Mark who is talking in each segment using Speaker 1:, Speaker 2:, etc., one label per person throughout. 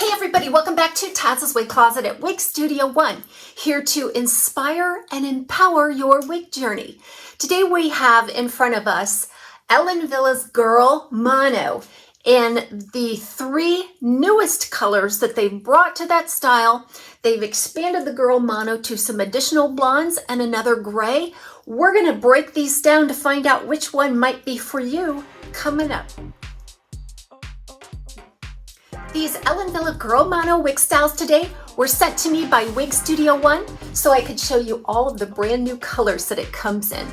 Speaker 1: Hey everybody, welcome back to TAZ's Wig Closet at Wig Studio One, here to inspire and empower your wig journey. Today we have in front of us Ellen Wille's Girl Mono in the three newest colors that they've brought to that style. They've expanded the Girl Mono to some additional blondes and another gray. We're going to break these down to find out which one might be for you coming up. These Ellen Wille Girl Mono wig styles today were sent to me by Wig Studio One so I could show you all of the brand new colors that it comes in.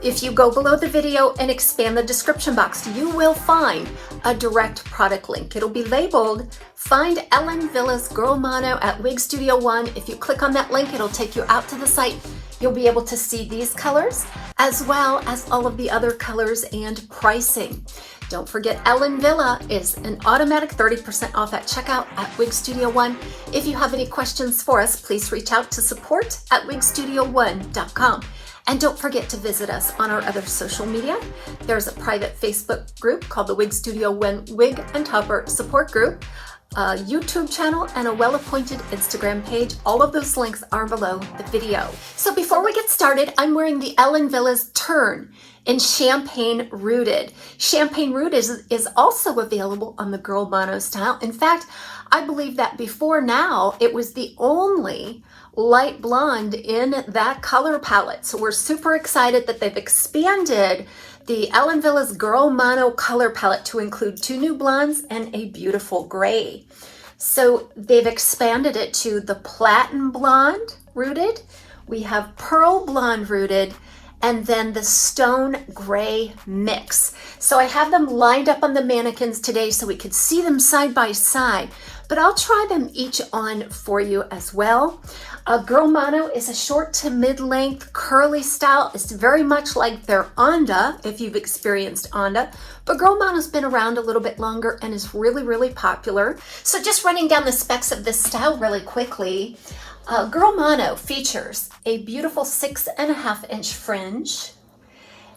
Speaker 1: If you go below the video and expand the description box, you will find a direct product link. It'll be labeled Find Ellen Wille's Girl Mono at Wig Studio One. If you click on that link, it'll take you out to the site. You'll be able to see these colors as well as all of the other colors and pricing. Don't forget, Ellen Wille is an automatic 30% off at checkout at Wig Studio One. If you have any questions for us, please reach out to support@wigstudio1.com. And don't forget to visit us on our other social media. There's a private Facebook group called the Wig Studio One Wig and Topper Support Group, a YouTube channel, and a well-appointed Instagram page. All of those links are below the video. So before we get started, I'm wearing the Ellen Wille's Turn in Champagne Rooted. Champagne Rooted is also available on the Girl Mono style. In fact, I believe that before now, it was the only light blonde in that color palette. So we're super excited that they've expanded the Ellen Wille's Girl Mono color palette to include two new blondes and a beautiful gray. So they've expanded it to the Platinum Blonde Rooted. We have Pearl Blonde Rooted, and then the Stone Gray Mix. So I have them lined up on the mannequins today so we could see them side by side, but I'll try them each on for you as well. Girl Mono is a short to mid-length curly style. It's very much like their Onda, if you've experienced Onda, but Girl Mono's been around a little bit longer and is really, really popular. So just running down the specs of this style really quickly, Girl Mono features a beautiful 6.5 inch fringe,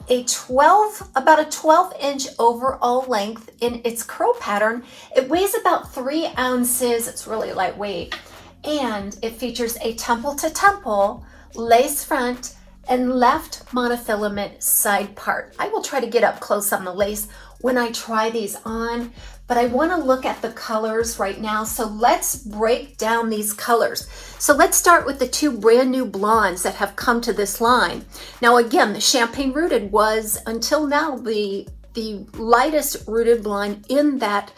Speaker 1: about a 12-inch overall length in its curl pattern. It weighs about 3 ounces. It's really lightweight. And it features a temple to temple lace front and left monofilament side part. I will try to get up close on the lace when I try these on, but I want to look at the colors right now. So let's break down these colors. So let's start with the two brand new blondes that have come to this line. Now again, the Champagne Rooted was until now the lightest rooted blonde in that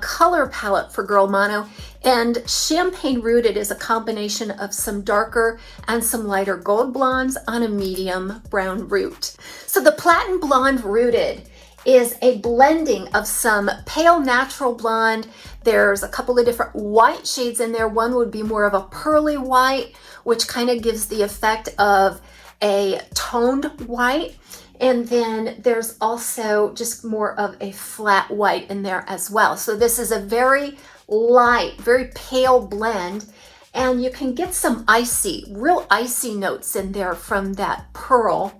Speaker 1: color palette for Girl Mono, and Champagne Rooted is a combination of some darker and some lighter gold blondes on a medium brown root. So the Platinum Blonde Rooted is a blending of some pale natural blonde. There's a couple of different white shades in there. One would be more of a pearly white, which kind of gives the effect of a toned white. And then there's also just more of a flat white in there as well. So this is a very light, very pale blend. And you can get some real icy notes in there from that pearl.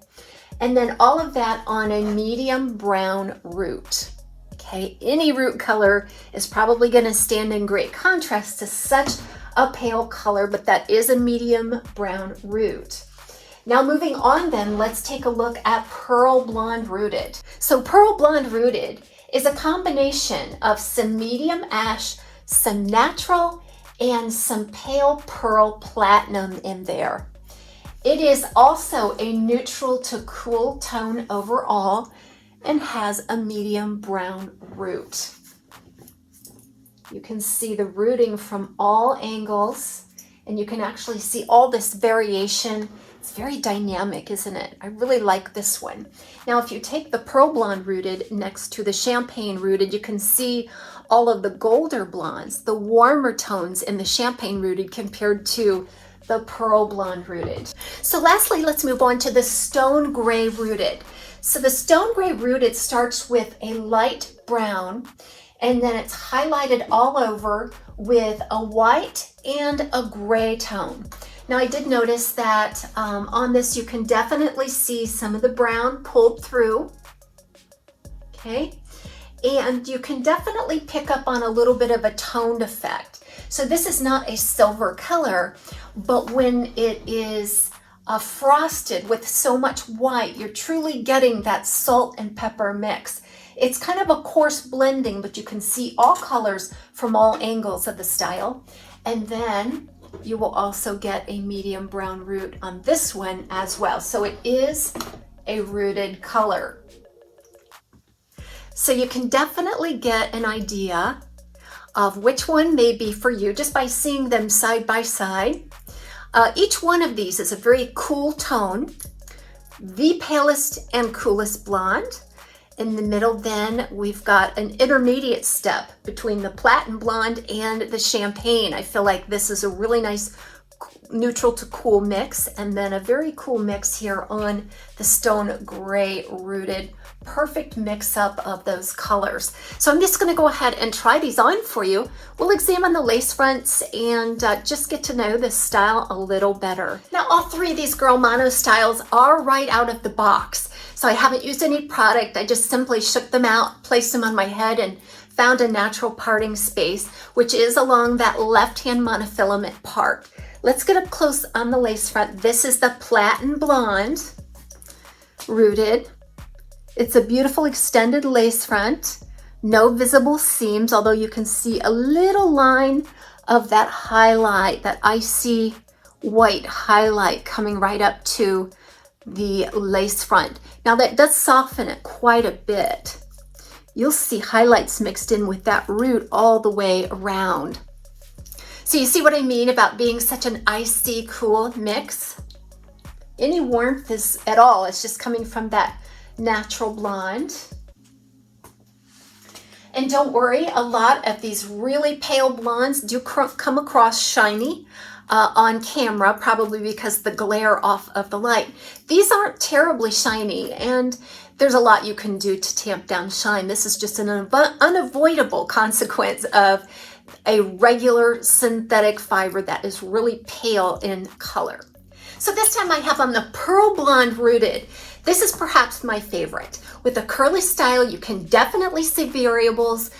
Speaker 1: And then all of that on a medium brown root. Okay, any root color is probably going to stand in great contrast to such a pale color, but that is a medium brown root. Now moving on then, let's take a look at Pearl Blonde Rooted. So Pearl Blonde Rooted is a combination of some medium ash, some natural, and some pale pearl platinum in there. It is also a neutral to cool tone overall and has a medium brown root. You can see the rooting from all angles, and you can actually see all this variation. It's very dynamic, isn't it? I really like this one. Now, if you take the Pearl Blonde Rooted next to the Champagne Rooted, you can see all of the golder blondes, the warmer tones in the Champagne Rooted compared to the Pearl Blonde Rooted. So lastly, let's move on to the Stone Gray Rooted. So the Stone Gray Rooted starts with a light brown, and then it's highlighted all over with a white and a gray tone. Now I did notice that on this you can definitely see some of the brown pulled through, okay? And you can definitely pick up on a little bit of a toned effect. So this is not a silver color, but when it is frosted with so much white, you're truly getting that salt and pepper mix. It's kind of a coarse blending, but you can see all colors from all angles of the style. And then you will also get a medium brown root on this one as well. So it is a rooted color. So you can definitely get an idea of which one may be for you just by seeing them side by side. Each one of these is a very cool tone, the palest and coolest blonde. In the middle then we've got an intermediate step between the platinum blonde and the champagne. I feel like this is a really nice neutral to cool mix, and then a very cool mix here on the stone gray rooted. Perfect mix up of those colors. So I'm just going to go ahead and try these on for you. We'll examine the lace fronts and just get to know this style a little better. Now all three of these girl mono styles are right out of the box. So I haven't used any product. I just simply shook them out, placed them on my head, and found a natural parting space, which is along that left-hand monofilament part. Let's get up close on the lace front. This is the platinum blonde rooted. It's a beautiful extended lace front, no visible seams, although you can see a little line of that highlight, that icy white highlight coming right up to the lace front. Now that does soften it quite a bit. You'll see highlights mixed in with that root all the way around. So you see what I mean about being such an icy cool mix? Any warmth is at all, it's just coming from that natural blonde. And don't worry, a lot of these really pale blondes do come across shiny on camera, probably because the glare off of the light. These aren't terribly shiny, and there's a lot you can do to tamp down shine. This is just an unavoidable consequence of a regular synthetic fiber that is really pale in color. So this time I have on the pearl blonde rooted. This is perhaps my favorite. With a curly style, you can definitely see variables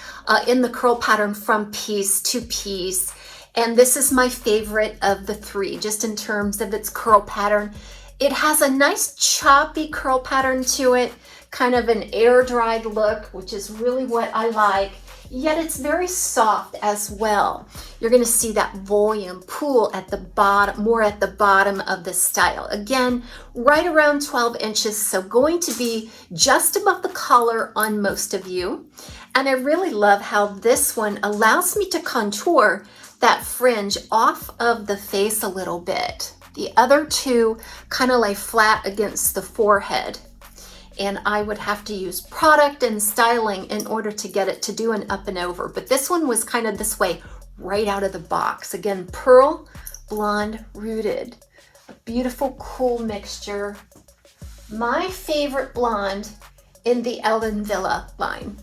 Speaker 1: in the curl pattern from piece to piece. And this is my favorite of the three, just in terms of its curl pattern. It has a nice choppy curl pattern to it, kind of an air dried look, which is really what I like. Yet it's very soft as well. You're going to see that volume pool at the bottom, more at the bottom of the style. Again, right around 12 inches, so going to be just above the collar on most of you. And I really love how this one allows me to contour that fringe off of the face a little bit. The other two kind of lay flat against the forehead, and I would have to use product and styling in order to get it to do an up and over. But this one was kind of this way right out of the box. Again, pearl blonde rooted, a beautiful cool mixture. My favorite blonde in the Ellen Villa line.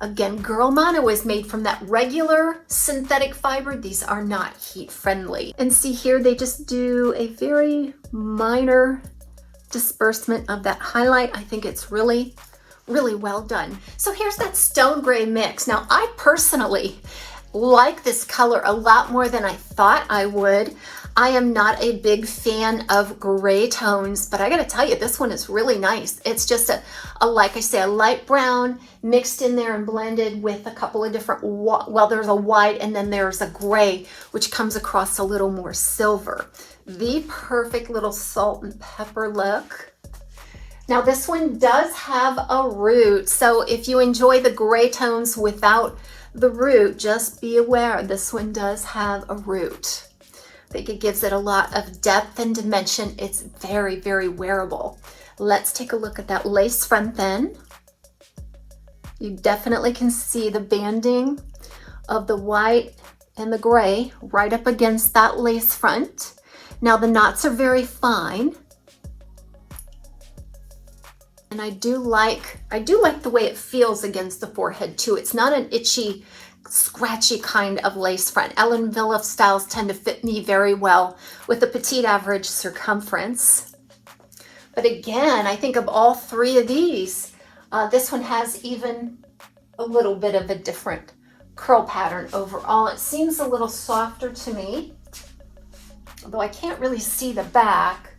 Speaker 1: Again, girl mono is made from that regular synthetic fiber. These are not heat friendly. And see here, they just do a very minor disbursement of that highlight. I think it's really, really well done. So here's that stone gray mix. Now I personally like this color a lot more than I thought I would. I am not a big fan of gray tones, but I gotta tell you, this one is really nice. It's just like I say, a light brown mixed in there and blended with a couple of different, well, there's a white and then there's a gray, which comes across a little more silver. The perfect little salt and pepper look. Now this one does have a root, so if you enjoy the gray tones without the root, just be aware this one does have a root. I think it gives it a lot of depth and dimension. It's very, very wearable. Let's take a look at that lace front then. You definitely can see the banding of the white and the gray right up against that lace front. Now the knots are very fine. And I do like the way it feels against the forehead too. It's not an itchy, scratchy kind of lace front. Ellen Villa styles tend to fit me very well with a petite average circumference. But again, I think of all three of these, this one has even a little bit of a different curl pattern overall. It seems a little softer to me, although I can't really see the back.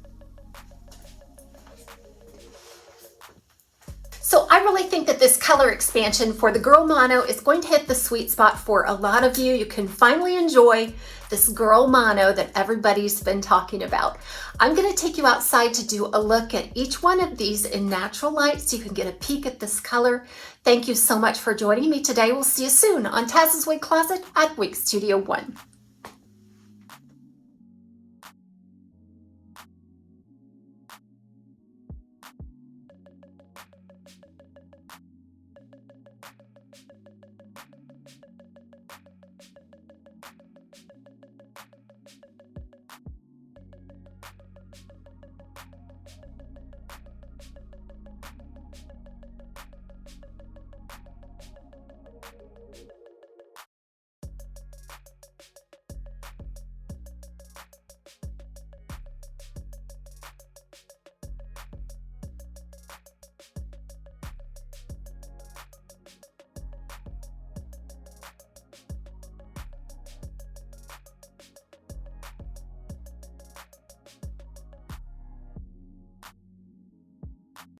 Speaker 1: So I really think that this color expansion for the girl mono is going to hit the sweet spot for a lot of you. You can finally enjoy this girl mono that everybody's been talking about. I'm going to take you outside to do a look at each one of these in natural light so you can get a peek at this color. Thank you so much for joining me today. We'll see you soon on TAZ's Wig Closet at Wig Studio 1.